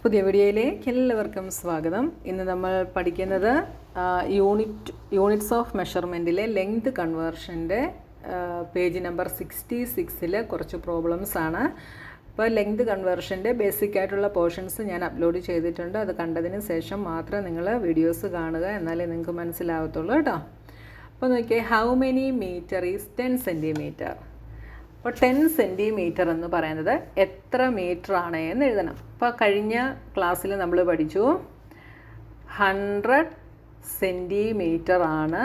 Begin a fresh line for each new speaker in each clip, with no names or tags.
പുതിയ വീഡിയോയിലേക്ക് എല്ലാവർക്കും സ്വാഗതം. ഇന്ന് നമ്മൾ പഠിക്കുന്നത് യൂണിറ്റ്സ് ഓഫ് മെഷർമെൻറ്റിലെ ലെങ്ത് കൺവേർഷൻ്റെ പേജ് നമ്പർ 66 കുറച്ച് പ്രോബ്ലംസ് ആണ്. അപ്പോൾ ലെങ്ത് കൺവേർഷൻ്റെ ബേസിക് ആയിട്ടുള്ള പോർഷൻസ് ഞാൻ അപ്ലോഡ് ചെയ്തിട്ടുണ്ട്. അത് കണ്ടതിന് ശേഷം മാത്രം നിങ്ങൾ വീഡിയോസ് കാണുക, എന്നാലേ നിങ്ങൾക്ക് മനസ്സിലാവത്തുള്ളൂ കേട്ടോ. അപ്പോൾ നോക്കിയേ, how many metre is 10 centimetre. അപ്പോൾ 10 സെൻറ്റിമീറ്റർ എന്ന് പറയുന്നത് എത്ര മീറ്റർ ആണ് എന്ന് എഴുതണം. അപ്പോൾ കഴിഞ്ഞ ക്ലാസ്സിൽ നമ്മൾ പഠിച്ചു 100 സെൻറ്റിമീറ്റർ ആണ്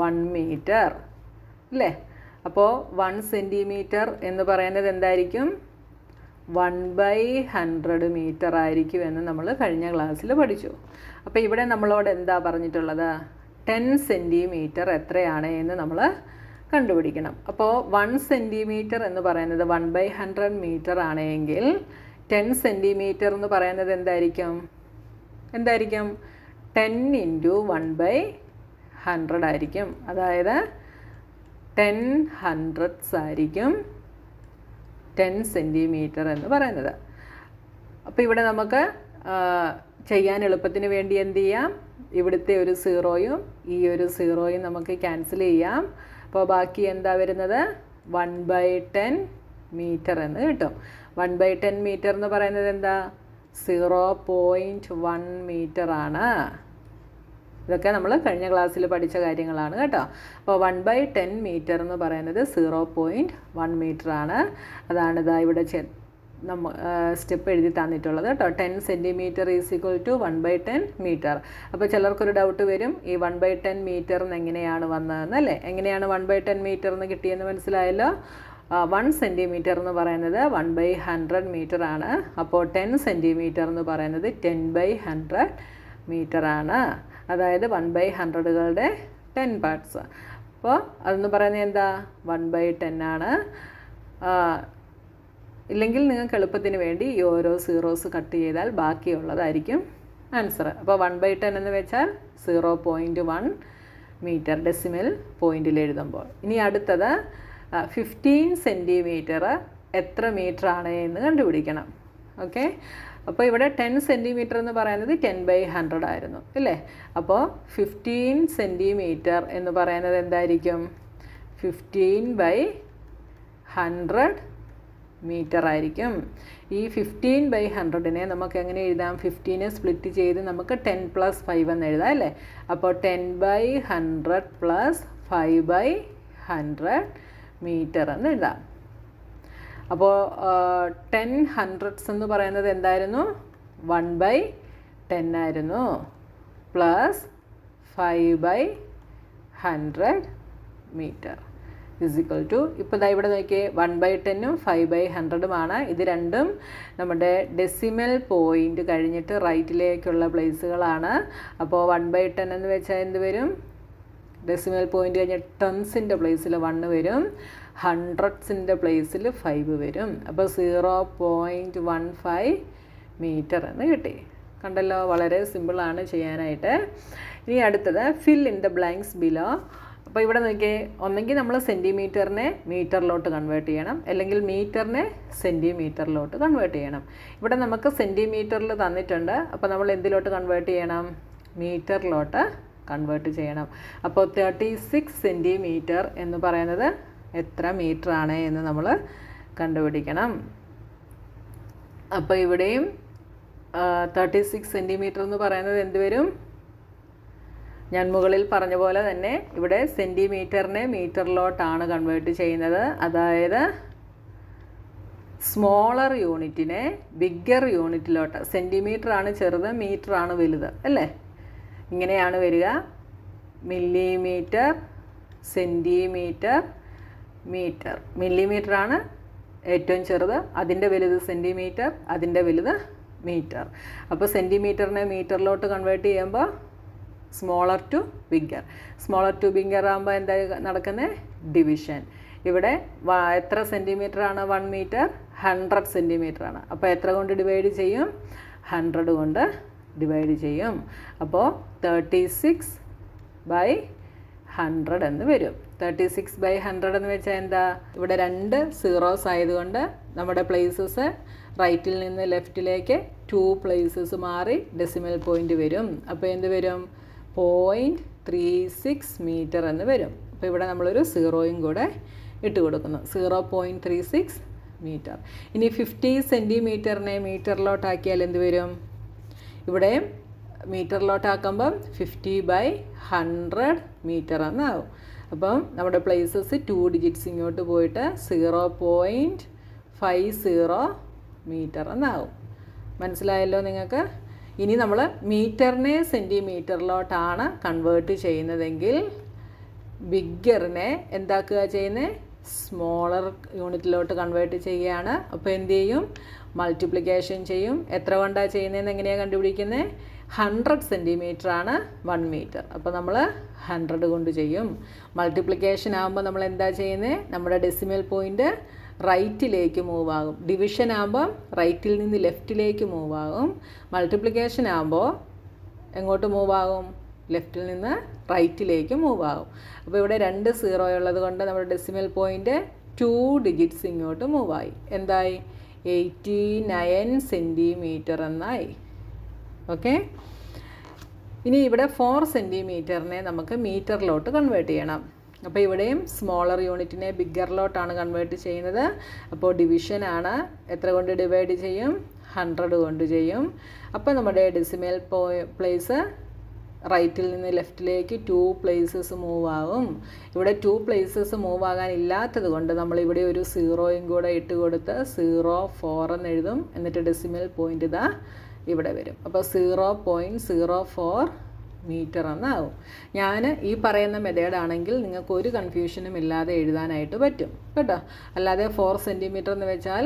1 മീറ്റർ അല്ലേ. അപ്പോൾ 1 സെൻറ്റിമീറ്റർ എന്ന് പറയുന്നത് എന്തായിരിക്കും? 1/100 മീറ്റർ ആയിരിക്കും എന്ന് നമ്മൾ കഴിഞ്ഞ ക്ലാസ്സിൽ പഠിച്ചു. അപ്പോൾ ഇവിടെ നമ്മളോട് എന്താ പറഞ്ഞിട്ടുള്ളത്? 10 സെൻറ്റിമീറ്റർ എത്രയാണ് എന്ന് നമ്മൾ കണ്ടുപിടിക്കണം. അപ്പോൾ 1 സെൻറ്റിമീറ്റർ എന്ന് പറയുന്നത് 1/100 മീറ്റർ ആണെങ്കിൽ 10 സെൻറ്റിമീറ്റർ എന്ന് പറയുന്നത് എന്തായിരിക്കും? 10 × 1/100 ആയിരിക്കും. അതായത് 10 hundredths ആയിരിക്കും 10 സെൻറ്റിമീറ്റർ എന്ന് പറയുന്നത്. അപ്പോൾ ഇവിടെ നമുക്ക് ചെയ്യാൻ എളുപ്പത്തിന് വേണ്ടി എന്ത് ചെയ്യാം? ഇവിടുത്തെ ഒരു സീറോയും ഈ ഒരു സീറോയും നമുക്ക് ക്യാൻസൽ ചെയ്യാം. അപ്പോൾ ബാക്കി എന്താ വരുന്നത്? 1/10 മീറ്റർ എന്ന് കിട്ടും. 1/10 മീറ്റർ എന്ന് പറയുന്നത് എന്താ? 0.1 മീറ്റർ ആണ്. ഇതൊക്കെ നമ്മൾ കഴിഞ്ഞ ക്ലാസ്സിൽ പഠിച്ച കാര്യങ്ങളാണ് കേട്ടോ. അപ്പോൾ 1/10 മീറ്റർ എന്ന് പറയുന്നത് 0.1 മീറ്റർ ആണ്. അതാണ് ഇതാ ഇവിടെ സ്റ്റെപ്പ് എഴുതി തന്നിട്ടുള്ളത് കേട്ടോ. 10 centimetre is equal to 1/10 metre. അപ്പോൾ ചിലർക്കൊരു ഡൗട്ട് വരും, ഈ 1/10 മീറ്റർ എന്ന് എങ്ങനെയാണ് വന്നതെന്ന് അല്ലേ. എങ്ങനെയാണ് 1/10 മീറ്റർ എന്ന് കിട്ടിയെന്ന് മനസ്സിലായല്ലോ. 1 സെൻറ്റിമീറ്റർ എന്ന് പറയുന്നത് 1/100 മീറ്റർ ആണ്. അപ്പോൾ 10 സെൻറ്റിമീറ്റർ എന്ന് പറയുന്നത് 10/100 മീറ്റർ ആണ്. അതായത് 1/100കളുടെ 10 പാർട്സ്. അപ്പോൾ അതെന്ന് പറയുന്നത് എന്താ? 1/10 ആണ്. ഇല്ലെങ്കിൽ നിങ്ങൾക്ക് എളുപ്പത്തിന് വേണ്ടി ഈ ഓരോ സീറോസ് കട്ട് ചെയ്താൽ ബാക്കിയുള്ളതായിരിക്കും ആൻസർ. അപ്പോൾ 1/10 എന്ന് വെച്ചാൽ 0.1 മീറ്റർ ഡെസിമൽ പോയിന്റിൽ എഴുതുമ്പോൾ. ഇനി അടുത്തത് 15 സെൻറ്റിമീറ്റർ എത്ര മീറ്റർ ആണ് എന്ന് കണ്ടുപിടിക്കണം. ഓക്കെ. അപ്പോൾ ഇവിടെ 10 സെൻറ്റിമീറ്റർ എന്ന് പറയുന്നത് 10/100 ആയിരുന്നു അല്ലേ. അപ്പോൾ 15 സെൻറ്റിമീറ്റർ എന്ന് പറയുന്നത് എന്തായിരിക്കും? 15/100 മീറ്റർ ആയിരിക്കും. ഈ 15/100നെ നമുക്ക് എങ്ങനെ എഴുതാം? 15 സ്പ്ലിറ്റ് ചെയ്ത് നമുക്ക് 10 + 5 എന്ന് എഴുതാം അല്ലേ. അപ്പോൾ 10/100 + 5/100 മീറ്റർ എന്ന് എഴുതാം. അപ്പോൾ 10 hundredths എന്ന് പറയുന്നത് എന്തായിരുന്നു? 1/10 ആയിരുന്നു. Plus 5/100 metre is equal to, ഇപ്പോൾ ഇതാ ഇവിടെ നോക്കിയേ, 1/10ഉം 5/100ഉമാണ്. ഇത് രണ്ടും നമ്മുടെ ഡെസിമൽ പോയിൻ്റ് കഴിഞ്ഞിട്ട് റൈറ്റിലേക്കുള്ള പ്ലേസുകളാണ്. അപ്പോൾ 1/10 എന്ന് വെച്ചാൽ എന്ത് വരും? ഡെസിമൽ പോയിൻ്റ് കഴിഞ്ഞ ടെൻസിൻ്റെ പ്ലേസിൽ 1 വരും, ഹൺഡ്രഡ്സിൻ്റെ പ്ലേസിൽ 5 വരും. അപ്പോൾ 0.15 മീറ്റർ എന്ന് കിട്ടി. കണ്ടല്ലോ, വളരെ സിമ്പിളാണ് ചെയ്യാനായിട്ട്. ഇനി അടുത്തത് fill in the blanks below. അപ്പോൾ ഇവിടെ നോക്കിയേ, ഒന്നെങ്കിൽ നമ്മൾ സെൻറ്റിമീറ്ററിനെ മീറ്ററിലോട്ട് കൺവേർട്ട് ചെയ്യണം, അല്ലെങ്കിൽ മീറ്ററിനെ സെൻറ്റിമീറ്ററിലോട്ട് കൺവേർട്ട് ചെയ്യണം. ഇവിടെ നമുക്ക് സെൻറ്റിമീറ്ററിൽ തന്നിട്ടുണ്ട്. അപ്പോൾ നമ്മൾ എന്തിലോട്ട് കൺവേർട്ട് ചെയ്യണം? മീറ്ററിലോട്ട് കൺവേർട്ട് ചെയ്യണം. അപ്പോൾ 36 സെൻറ്റിമീറ്റർ എന്ന് പറയുന്നത് എത്ര മീറ്റർ ആണ് എന്ന് നമ്മൾ കണ്ടുപിടിക്കണം. അപ്പോൾ ഇവിടെയും 36 സെൻറ്റിമീറ്റർ എന്ന് പറയുന്നത് എന്ത് വരും? ഞാൻ മുകളിൽ പറഞ്ഞ പോലെ തന്നെ ഇവിടെ സെൻറ്റിമീറ്ററിനെ മീറ്ററിലോട്ടാണ് കൺവേർട്ട് ചെയ്യുന്നത്. അതായത് സ്മോളർ യൂണിറ്റിനെ ബിഗ്ഗർ യൂണിറ്റിലോട്ട്. സെൻറ്റിമീറ്റർ ആണ് ചെറുത്, മീറ്റർ ആണ് വലുത് അല്ലേ. ഇങ്ങനെയാണ് വരിക: മില്ലിമീറ്റർ, സെൻറ്റിമീറ്റർ, മീറ്റർ. മില്ലിമീറ്റർ ആണ് ഏറ്റവും ചെറുത്, അതിൻ്റെ വലുത് സെൻറ്റിമീറ്റർ, അതിൻ്റെ വലുത് മീറ്റർ. അപ്പോൾ സെൻറ്റിമീറ്ററിനെ മീറ്ററിലോട്ട് കൺവേർട്ട് ചെയ്യുമ്പോൾ smaller to bigger. Smaller to bigger ആകുമ്പോൾ എന്താ നടക്കുന്നത്? ഡിവിഷൻ. ഇവിടെ എത്ര സെൻറ്റിമീറ്റർ ആണ് 1 മീറ്റർ? 100 സെൻറ്റിമീറ്റർ ആണ്. അപ്പോൾ എത്ര കൊണ്ട് ഡിവൈഡ് ചെയ്യും? 100 കൊണ്ട് ഡിവൈഡ് ചെയ്യും. അപ്പോൾ 36/100 എന്ന് വരും. 36/100 എന്ന് വെച്ചാൽ എന്താ? ഇവിടെ 2 സീറോസ് ആയതുകൊണ്ട് നമ്മുടെ പ്ലേസസ് റൈറ്റിൽ നിന്ന് ലെഫ്റ്റിലേക്ക് 2 പ്ലേസസ് മാറി ഡെസിമൽ പോയിൻ്റ് വരും. അപ്പോൾ എന്ത് വരും? 0.36 മീറ്റർ എന്ന് വരും. അപ്പോൾ ഇവിടെ നമ്മളൊരു സീറോയും കൂടെ ഇട്ട് കൊടുക്കുന്നു. 0.36 മീറ്റർ. ഇനി 50 സെൻറ്റിമീറ്ററിനെ മീറ്ററിലോട്ടാക്കിയാൽ എന്ത് വരും? ഇവിടെ മീറ്ററിലോട്ടാക്കുമ്പം 50/100 മീറ്റർ എന്നാവും. അപ്പം നമ്മുടെ പ്ലേസസ് 2 ഡിജിറ്റ്സ് ഇങ്ങോട്ട് പോയിട്ട് 0.50 മീറ്റർ എന്നാവും. മനസ്സിലായല്ലോ നിങ്ങൾക്ക്? ഇനി നമ്മൾ മീറ്ററിനെ സെൻറ്റിമീറ്ററിലോട്ടാണ് കൺവേർട്ട് ചെയ്യുന്നതെങ്കിൽ ബിഗ്ഗറിനെ എന്താക്കുക ചെയ്യുന്നത്? സ്മോളർ യൂണിറ്റിലോട്ട് കൺവേർട്ട് ചെയ്യുകയാണ്. അപ്പോൾ എന്ത് ചെയ്യും? മൾട്ടിപ്ലിക്കേഷൻ ചെയ്യും. എത്ര കൊണ്ടാണ് ചെയ്യുന്നതെന്ന് എങ്ങനെയാണ് കണ്ടുപിടിക്കുന്നത്? 100 സെൻറ്റിമീറ്റർ ആണ് 1 മീറ്റർ. അപ്പോൾ നമ്മൾ 100 കൊണ്ട് ചെയ്യും. മൾട്ടിപ്ലിക്കേഷൻ ആകുമ്പോൾ നമ്മൾ എന്താ ചെയ്യുന്നത്? നമ്മുടെ ഡെസിമൽ പോയിൻ്റ് റൈറ്റിലേക്ക് മൂവ് ആകും. ഡിവിഷൻ ആകുമ്പോൾ റൈറ്റിൽ നിന്ന് ലെഫ്റ്റിലേക്ക് മൂവ് ആകും. മൾട്ടിപ്ലിക്കേഷൻ ആകുമ്പോൾ എങ്ങോട്ട് മൂവ് ആകും? ലെഫ്റ്റിൽ നിന്ന് റൈറ്റിലേക്ക് മൂവ് ആകും. അപ്പോൾ ഇവിടെ 2 സീറോ ഉള്ളത് കൊണ്ട് നമ്മുടെ ഡെസിമൽ പോയിൻ്റ് 2 ഡിജിറ്റ്സ് ഇങ്ങോട്ട് മൂവ് ആയി. എന്തായി? 89 സെൻറ്റിമീറ്റർ എന്നായി. ഓക്കെ. ഇനി ഇവിടെ 4 സെൻറ്റിമീറ്ററിനെ നമുക്ക് മീറ്ററിലോട്ട് കൺവേർട്ട് ചെയ്യണം. അപ്പോൾ ഇവിടെയും സ്മോളർ യൂണിറ്റിനെ ബിഗ്ഗറിലോട്ടാണ് കൺവേർട്ട് ചെയ്യുന്നത്. അപ്പോൾ ഡിവിഷനാണ്. എത്ര കൊണ്ട് ഡിവൈഡ് ചെയ്യും? 100 കൊണ്ട് ചെയ്യും. അപ്പോൾ നമ്മുടെ ഡെസിമൽ പ്ലേസ് റൈറ്റിൽ നിന്ന് ലെഫ്റ്റിലേക്ക് 2 പ്ലേസസ് മൂവ് ആകും. ഇവിടെ 2 പ്ലേസസ് മൂവ് ആകാൻ ഇല്ലാത്തത് കൊണ്ട് നമ്മളിവിടെ ഒരു സീറോയും കൂടെ ഇട്ട് കൊടുത്ത് 0.4 എന്ന് എഴുതും. എന്നിട്ട് ഡെസിമൽ പോയിൻ്റ് ഇതാ ഇവിടെ വരും. അപ്പോൾ 0.04 മീറ്റർ എന്നാവും. ഞാൻ ഈ പറയുന്ന മെത്തേഡാണെങ്കിൽ നിങ്ങൾക്ക് ഒരു കൺഫ്യൂഷനും ഇല്ലാതെ എഴുതാനായിട്ട് പറ്റും കേട്ടോ. അല്ലാതെ 4 സെൻറ്റിമീറ്റർ എന്ന് വെച്ചാൽ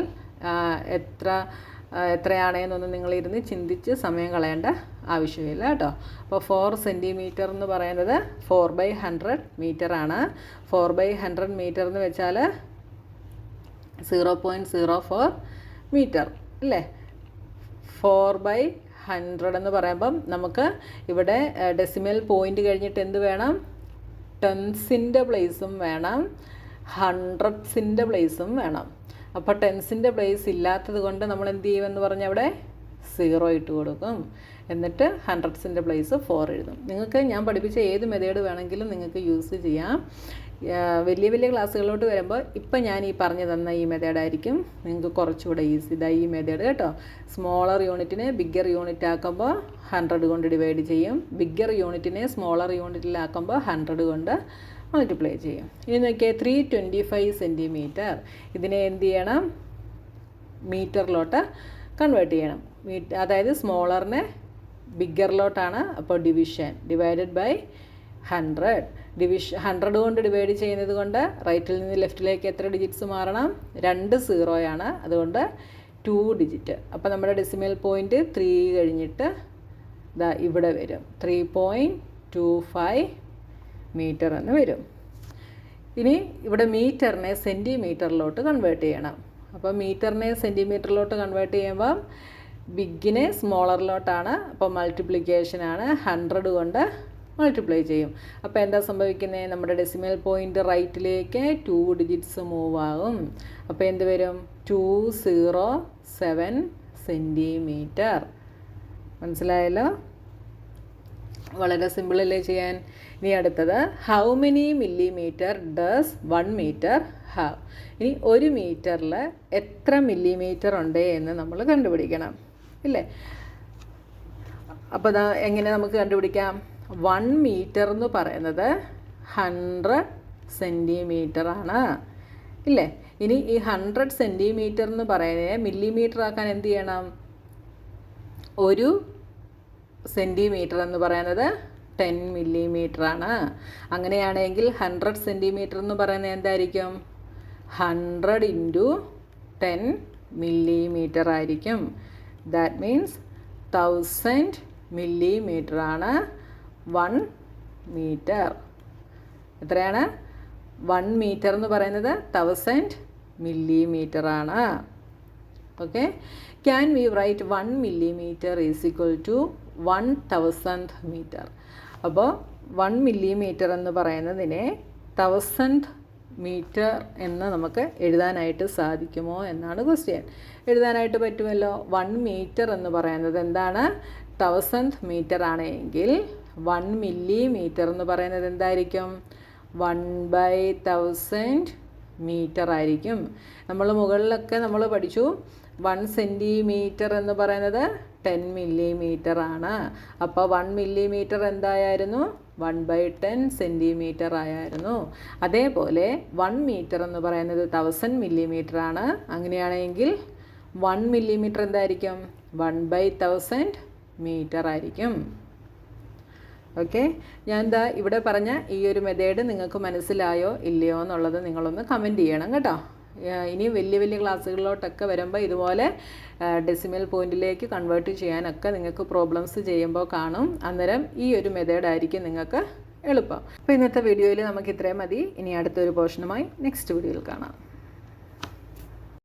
എത്രയാണേന്നൊന്നും നിങ്ങളിരുന്ന് ചിന്തിച്ച് സമയം കളയേണ്ട ആവശ്യമില്ല കേട്ടോ. അപ്പോൾ 4 സെൻറ്റിമീറ്റർ എന്ന് പറയുന്നത് 4/100 മീറ്ററാണ്. 4/100 മീറ്റർ എന്ന് വെച്ചാൽ 0.04 മീറ്റർ അല്ലേ? 4/100 എന്ന് പറയുമ്പം നമുക്ക് ഇവിടെ ഡെസിമൽ പോയിൻ്റ് കഴിഞ്ഞിട്ട് എന്ത് വേണം? ടെൻസിൻ്റെ പ്ലേസും വേണം, ഹൺഡ്രഡ്സിൻ്റെ പ്ലേസും വേണം. അപ്പോൾ ടെൻസിൻ്റെ പ്ലേസ് ഇല്ലാത്തത് കൊണ്ട് നമ്മൾ എന്ത് ചെയ്യുമെന്ന് പറഞ്ഞാൽ അവിടെ 0 ഇട്ട് കൊടുക്കും. എന്നിട്ട് ഹൺഡ്രഡ്സിൻ്റെ പ്ലേസ് 4 എഴുതും. നിങ്ങൾക്ക് ഞാൻ പഠിപ്പിച്ച ഏത് മെത്തേഡ് വേണമെങ്കിലും നിങ്ങൾക്ക് യൂസ് ചെയ്യാം. വലിയ വലിയ ക്ലാസ്സുകളിലോട്ട് വരുമ്പോൾ ഇപ്പം ഞാൻ ഈ പറഞ്ഞു തന്ന ഈ മെത്തേഡായിരിക്കും നിങ്ങൾക്ക് കുറച്ചുകൂടെ ഈസി. ഇതാ ഈ മെത്തേഡ് കേട്ടോ. സ്മോളർ യൂണിറ്റിനെ ബിഗ്ഗർ യൂണിറ്റ് ആക്കുമ്പോൾ 100 കൊണ്ട് ഡിവൈഡ് ചെയ്യും. ബിഗ്ഗർ യൂണിറ്റിനെ സ്മോളർ യൂണിറ്റിലാക്കുമ്പോൾ 100 കൊണ്ട് മൾട്ടിപ്ലൈ ചെയ്യും. ഇനി നോക്കിയാൽ 325 സെൻറ്റിമീറ്റർ. ഇതിനെ എന്ത് ചെയ്യണം? മീറ്ററിലോട്ട് കൺവേർട്ട് ചെയ്യണം. അതായത് സ്മോളറിനെ ബിഗ്ഗറിലോട്ടാണ്. അപ്പോൾ ഡിവിഷൻ ഡിവൈഡഡ് ബൈ 100. 100 കൊണ്ട് ഡിവൈഡ് ചെയ്യുന്നത് കൊണ്ട് റൈറ്റിൽ നിന്ന് ലെഫ്റ്റിലേക്ക് എത്ര ഡിജിറ്റ്സ് മാറണം? 2 സീറോയാണ്. അതുകൊണ്ട് 2 ഡിജിറ്റ്. അപ്പോൾ നമ്മുടെ ഡെസിമൽ പോയിൻ്റ് 3 കഴിഞ്ഞിട്ട് ഇതാ ഇവിടെ വരും. 3.25 മീറ്റർ എന്ന് വരും. ഇനി ഇവിടെ മീറ്ററിനെ സെൻറ്റിമീറ്ററിലോട്ട് കൺവേർട്ട് ചെയ്യണം. അപ്പോൾ മീറ്ററിനെ സെൻറ്റിമീറ്ററിലോട്ട് കൺവേർട്ട് ചെയ്യുമ്പം ബിഗിനെ സ്മോളറിലോട്ടാണ്. അപ്പോൾ മൾട്ടിപ്ലിക്കേഷനാണ്. 100 കൊണ്ട് മൾട്ടിപ്ലൈ ചെയ്യും. അപ്പോൾ എന്താ സംഭവിക്കുന്നത്? നമ്മുടെ ഡെസിമൽ പോയിൻ്റ് റൈറ്റിലേക്ക് 2 ഡിജിറ്റ്സ് മൂവ് ആകും. അപ്പോൾ എന്ത് വരും? 207 സെൻറ്റിമീറ്റർ. മനസ്സിലായല്ലോ? വളരെ സിമ്പിളല്ലേ ചെയ്യാൻ. ഇനി അടുത്തത് how many millimetre does 1 metre have. ഇനി 1 മീറ്ററിൽ എത്ര മില്ലിമീറ്റർ ഉണ്ട് എന്ന് നമ്മൾ കണ്ടുപിടിക്കണം ഇല്ലേ? അപ്പോൾ എങ്ങനെ നമുക്ക് കണ്ടുപിടിക്കാം? 1 മീറ്റർ എന്ന് പറയുന്നത് 100 സെൻറ്റിമീറ്റർ ആണ് ഇല്ലേ? ഇനി ഈ 100 സെൻറ്റിമീറ്റർ എന്ന് പറയുന്നത് മില്ലിമീറ്റർ ആക്കാൻ എന്ത് ചെയ്യണം? 1 സെൻറ്റിമീറ്റർ എന്ന് പറയുന്നത് 10 മില്ലിമീറ്റർ ആണ്. അങ്ങനെയാണെങ്കിൽ 100 സെൻറ്റിമീറ്റർ എന്ന് പറയുന്നത് എന്തായിരിക്കും? 100 × 10 മില്ലിമീറ്റർ ആയിരിക്കും. ദാറ്റ് മീൻസ് 1000 മില്ലിമീറ്റർ ആണ് 1 മീറ്റർ. എത്രയാണ്? 1 മീറ്റർ എന്ന് പറയുന്നത് 1000 മില്ലിമീറ്റർ ആണ്. Okay. Can we write 1 millimetre is equal to 1000 metre. അപ്പോൾ 1 മില്ലിമീറ്റർ എന്ന് പറയുന്നതിനെ 1000 മീറ്റർ എന്ന് നമുക്ക് എഴുതാനായിട്ട് സാധിക്കുമോ എന്നാണ് ക്വസ്റ്റ്യൻ. എഴുതാനായിട്ട് പറ്റുമല്ലോ. 1 മീറ്റർ എന്ന് പറയുന്നത് എന്താണ്? 1000th മീറ്റർ ആണെങ്കിൽ 1 മില്ലിമീറ്റർ എന്ന് പറയുന്നത് എന്തായിരിക്കും? 1/1000 മീറ്റർ ആയിരിക്കും. നമ്മൾ മുകളിലൊക്കെ നമ്മൾ പഠിച്ചു 1 സെൻറ്റിമീറ്റർ എന്ന് പറയുന്നത് 10 മില്ലിമീറ്റർ ആണ്. അപ്പോൾ 1 മില്ലിമീറ്റർ എന്തായിരുന്നു? 1/10 സെൻറ്റിമീറ്റർ ആയിരുന്നു. അതേപോലെ 1 മീറ്റർ എന്ന് പറയുന്നത് 1000 മില്ലിമീറ്റർ ആണ്. അങ്ങനെയാണെങ്കിൽ 1 മില്ലിമീറ്റർ എന്തായിരിക്കും? 1/1000 മീറ്റർ ആയിരിക്കും. ഓക്കെ, ഞാൻ ദാ ഇവിടെ പറഞ്ഞ ഈ ഒരു മെത്തേഡ് നിങ്ങൾക്ക് മനസ്സിലായോ ഇല്ലയോ എന്നുള്ളത് നിങ്ങളൊന്ന് കമൻറ്റ് ചെയ്യണം കേട്ടോ. ഇനി വലിയ വലിയ ക്ലാസ്സുകളിലോട്ടൊക്കെ വരുമ്പോൾ ഇതുപോലെ ഡെസിമൽ പോയിന്റിലേക്ക് കൺവേർട്ട് ചെയ്യാനൊക്കെ നിങ്ങൾക്ക് പ്രോബ്ലംസ് ചെയ്യുമ്പോൾ കാണും. അന്നേരം ഈ ഒരു മെത്തേഡായിരിക്കും നിങ്ങൾക്ക് എളുപ്പം. അപ്പോൾ ഇന്നത്തെ വീഡിയോയിൽ നമുക്ക് ഇത്രയും മതി. ഇനി അടുത്തൊരു പോർഷനുമായി നെക്സ്റ്റ് വീഡിയോയിൽ കാണാം.